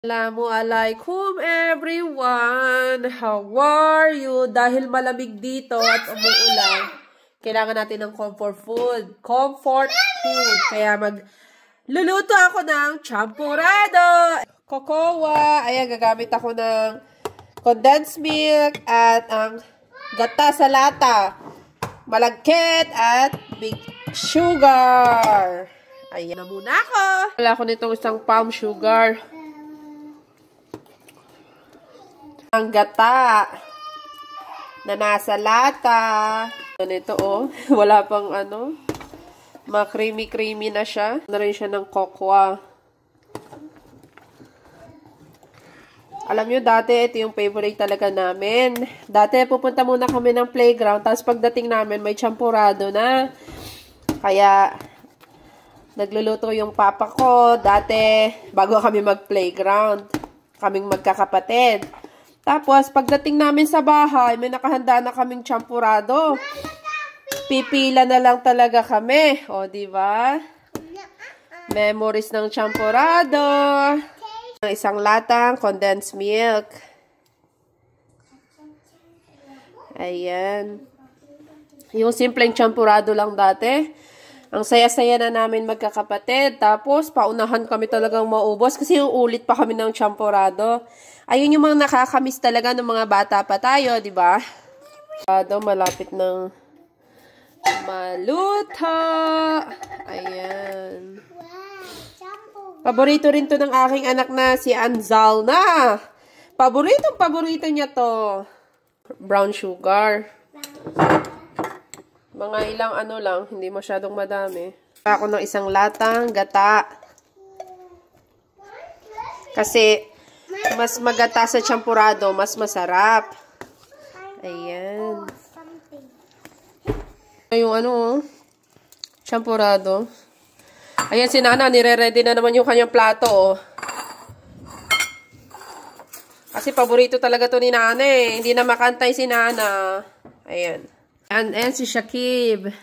Assalamualaikum everyone! How are you? Dahil malamig dito at umuulan, kailangan natin ng comfort food. Kaya magluluto ako ng champurrado. Cocoa. Ayan, gagamit ako ng condensed milk at ang gata sa lata. Malagkit at big sugar. Ayan na muna ako. Wala ko nitong isang palm sugar. Ang gata na nasa lata. Ganito oh. Wala pang ano. Ma-creamy-creamy na siya. Na rin siya ng cocoa. Alam nyo, dati ito yung favorite talaga namin. Dati pupunta muna kami ng playground. Tapos pagdating namin, may champurrado na. Kaya nagluluto yung papa ko. Dati, bago kami mag-playground. Kaming magkakapatid. Tapos, pagdating namin sa bahay, may nakahanda na kaming champurrado. Pipila na lang talaga kami. O, diba? Memories ng champurrado. Isang latang condensed milk. Ayan. Yung simpleng champurrado lang dati. Ang saya-saya na namin magkakapatid. Tapos, paunahan kami talagang maubos kasi yung ulit pa kami ng champurrado. Ayun yung mga nakakamiss talaga ng mga bata pa tayo, di ba? Malapit ng maluto. Ayan. Paborito rin to ng aking anak na si Anzalna. Paborito niya to. Brown sugar. Mga ilang ano lang, hindi masyadong madami. Ako ng isang latang gata. Kasi mas magata sa champurrado, mas masarap. Ayan. Yung ano, champurrado. Ayan si Nana, nire-ready na naman yung kanyang plato, oh. Kasi paborito talaga to ni Nana, eh. Hindi na makantay si Nana. Ayan. And si Shakib.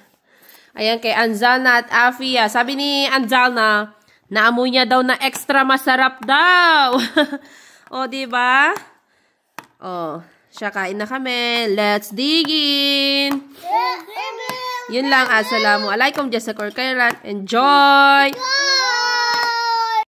Ayan, kay Anzalna at Afia. Sabi ni Anzalna, naamoy niya daw na extra masarap daw. O, diba? O, siya, kain na kami. Let's dig in. Yun lang. Assalamualaikum. Jasakor kairat. Enjoy.